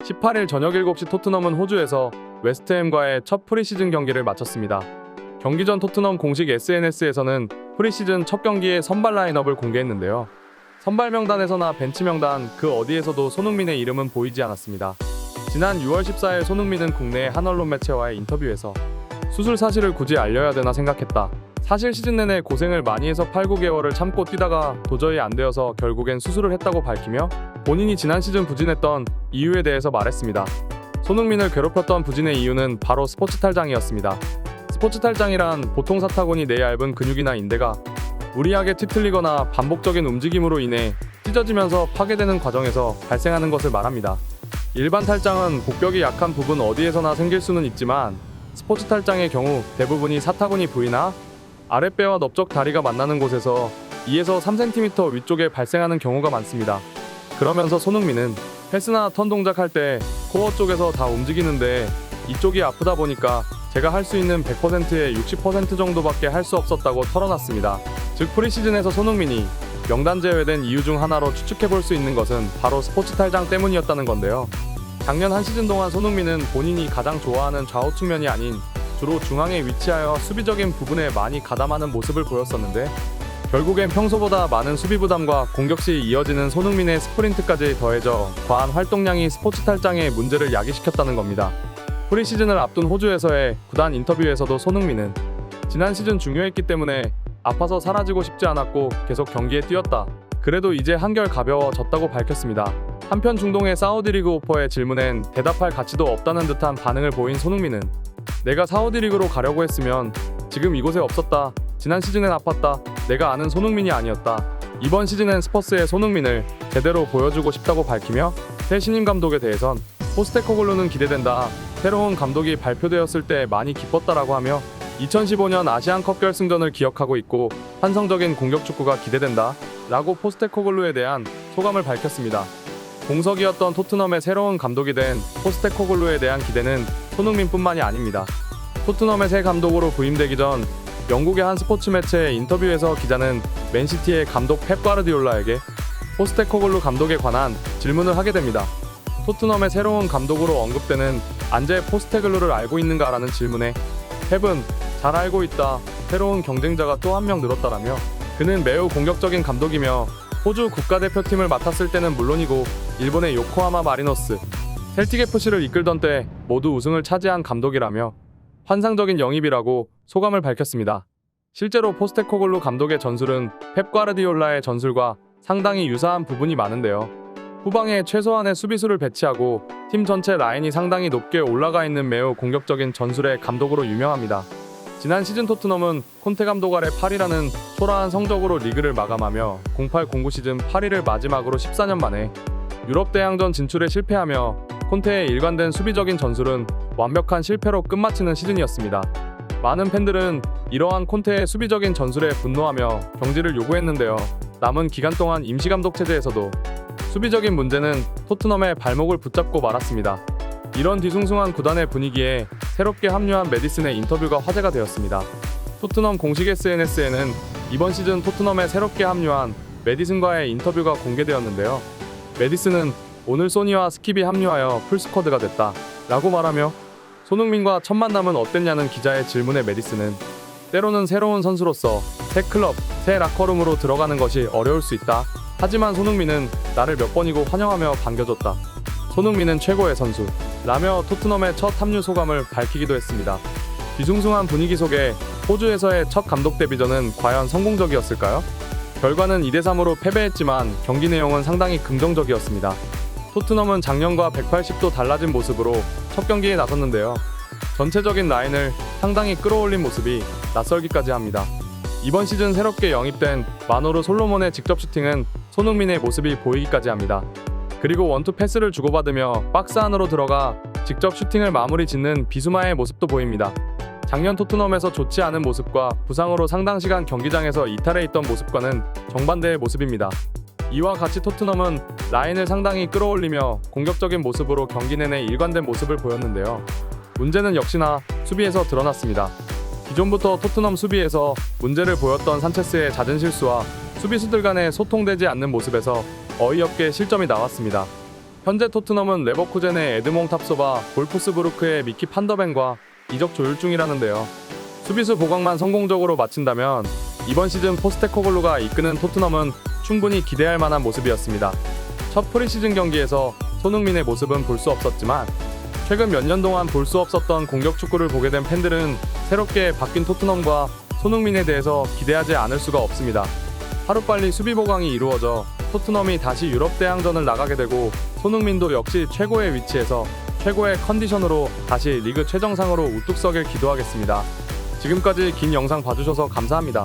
18일 저녁 7시 토트넘은 호주에서 웨스트햄과의 첫 프리시즌 경기를 마쳤습니다. 경기 전 토트넘 공식 SNS에서는 프리시즌 첫 경기의 선발 라인업을 공개했는데요. 선발 명단에서나 벤치 명단 그 어디에서도 손흥민의 이름은 보이지 않았습니다. 지난 6월 14일 손흥민은 국내 한 언론 매체와의 인터뷰에서 수술 사실을 굳이 알려야 되나 생각했다. 사실 시즌 내내 고생을 많이 해서 8, 9개월을 참고 뛰다가 도저히 안 되어서 결국엔 수술을 했다고 밝히며 본인이 지난 시즌 부진했던 이유에 대해서 말했습니다. 손흥민을 괴롭혔던 부진의 이유는 바로 스포츠 탈장이었습니다. 스포츠 탈장이란 보통 사타구니 내 얇은 근육이나 인대가 무리하게 뒤틀리거나 반복적인 움직임으로 인해 찢어지면서 파괴되는 과정에서 발생하는 것을 말합니다. 일반 탈장은 복벽이 약한 부분 어디에서나 생길 수는 있지만 스포츠 탈장의 경우 대부분이 사타구니 부위나 아랫배와 넓적 다리가 만나는 곳에서 2에서 3cm 위쪽에 발생하는 경우가 많습니다. 그러면서 손흥민은 패스나 턴 동작할 때 코어 쪽에서 다 움직이는데 이쪽이 아프다 보니까 제가 할 수 있는 100%의 60% 정도밖에 할 수 없었다고 털어놨습니다. 즉 프리시즌에서 손흥민이 명단 제외된 이유 중 하나로 추측해볼 수 있는 것은 바로 스포츠 탈장 때문이었다는 건데요. 작년 한 시즌 동안 손흥민은 본인이 가장 좋아하는 좌우 측면이 아닌 주로 중앙에 위치하여 수비적인 부분에 많이 가담하는 모습을 보였었는데 결국엔 평소보다 많은 수비 부담과 공격 시 이어지는 손흥민의 스프린트까지 더해져 과한 활동량이 스포츠 탈장의 문제를 야기시켰다는 겁니다. 프리시즌을 앞둔 호주에서의 구단 인터뷰에서도 손흥민은 지난 시즌 중요했기 때문에 아파서 사라지고 싶지 않았고 계속 경기에 뛰었다. 그래도 이제 한결 가벼워졌다고 밝혔습니다. 한편 중동의 사우디리그 오퍼의 질문엔 대답할 가치도 없다는 듯한 반응을 보인 손흥민은 내가 사우디리그로 가려고 했으면 지금 이곳에 없었다. 지난 시즌엔 아팠다. 내가 아는 손흥민이 아니었다. 이번 시즌엔 스퍼스의 손흥민을 제대로 보여주고 싶다고 밝히며 새 신임 감독에 대해선 포스테코글루는 기대된다. 새로운 감독이 발표되었을 때 많이 기뻤다라고 하며 2015년 아시안컵 결승전을 기억하고 있고 환상적인 공격 축구가 기대된다 라고 포스테코글루에 대한 소감을 밝혔습니다. 공석이었던 토트넘의 새로운 감독이 된 포스테코글루에 대한 기대는 손흥민뿐만이 아닙니다. 토트넘의 새 감독으로 부임되기 전 영국의 한 스포츠 매체의 인터뷰에서 기자는 맨시티의 감독 펩 과르디올라에게 포스테코글루 감독에 관한 질문을 하게 됩니다. 토트넘의 새로운 감독으로 언급되는 안제 포스테글루를 알고 있는가라는 질문에 펩은 잘 알고 있다. 새로운 경쟁자가 또 한 명 늘었다라며 그는 매우 공격적인 감독이며 호주 국가대표팀을 맡았을 때는 물론이고 일본의 요코하마 마리노스, 셀틱 FC를 이끌던 때 모두 우승을 차지한 감독이라며 환상적인 영입이라고 소감을 밝혔습니다. 실제로 포스테코글루 감독의 전술은 펩 과르디올라의 전술과 상당히 유사한 부분이 많은데요. 후방에 최소한의 수비수를 배치하고 팀 전체 라인이 상당히 높게 올라가 있는 매우 공격적인 전술의 감독으로 유명합니다. 지난 시즌 토트넘은 콘테 감독 아래 8위라는 초라한 성적으로 리그를 마감하며 08-09 시즌 8위를 마지막으로 14년 만에 유럽 대항전 진출에 실패하며 콘테의 일관된 수비적인 전술은 완벽한 실패로 끝마치는 시즌이었습니다. 많은 팬들은 이러한 콘테의 수비적인 전술에 분노하며 경질을 요구했는데요. 남은 기간 동안 임시감독 체제에서도 수비적인 문제는 토트넘의 발목을 붙잡고 말았습니다. 이런 뒤숭숭한 구단의 분위기에 새롭게 합류한 메디슨의 인터뷰가 화제가 되었습니다. 토트넘 공식 SNS에는 이번 시즌 토트넘에 새롭게 합류한 메디슨과의 인터뷰가 공개되었는데요. 메디슨은 오늘 소니와 스킵이 합류하여 풀스쿼드가 됐다 라고 말하며 손흥민과 첫 만남은 어땠냐는 기자의 질문에 메디슨은 때로는 새로운 선수로서 새 클럽, 새 라커룸으로 들어가는 것이 어려울 수 있다. 하지만 손흥민은 나를 몇 번이고 환영하며 반겨줬다. 손흥민은 최고의 선수 라며 토트넘의 첫 합류 소감을 밝히기도 했습니다. 뒤숭숭한 분위기 속에 호주에서의 첫 감독 데뷔전은 과연 성공적이었을까요? 결과는 2대3으로 패배했지만 경기 내용은 상당히 긍정적이었습니다. 토트넘은 작년과 180도 달라진 모습으로 첫 경기에 나섰는데요. 전체적인 라인을 상당히 끌어올린 모습이 낯설기까지 합니다. 이번 시즌 새롭게 영입된 마노르 솔로몬의 직접 슈팅은 손흥민의 모습이 보이기까지 합니다. 그리고 원투 패스를 주고받으며 박스 안으로 들어가 직접 슈팅을 마무리 짓는 비수마의 모습도 보입니다. 작년 토트넘에서 좋지 않은 모습과 부상으로 상당 시간 경기장에서 이탈해 있던 모습과는 정반대의 모습입니다. 이와 같이 토트넘은 라인을 상당히 끌어올리며 공격적인 모습으로 경기 내내 일관된 모습을 보였는데요. 문제는 역시나 수비에서 드러났습니다. 기존부터 토트넘 수비에서 문제를 보였던 산체스의 잦은 실수와 수비수들 간의 소통되지 않는 모습에서 어이없게 실점이 나왔습니다. 현재 토트넘은 레버쿠젠의 에드몽 탑소바, 볼프스부르크의 미키 판더벤과 이적 조율 중이라는데요. 수비수 보강만 성공적으로 마친다면 이번 시즌 포스테코글루가 이끄는 토트넘은 충분히 기대할 만한 모습이었습니다. 첫 프리시즌 경기에서 손흥민의 모습은 볼 수 없었지만 최근 몇 년 동안 볼 수 없었던 공격 축구를 보게 된 팬들은 새롭게 바뀐 토트넘과 손흥민에 대해서 기대하지 않을 수가 없습니다. 하루빨리 수비 보강이 이루어져 토트넘이 다시 유럽 대항전을 나가게 되고 손흥민도 역시 최고의 위치에서 최고의 컨디션으로 다시 리그 최정상으로 우뚝 서길 기도하겠습니다. 지금까지 긴 영상 봐주셔서 감사합니다.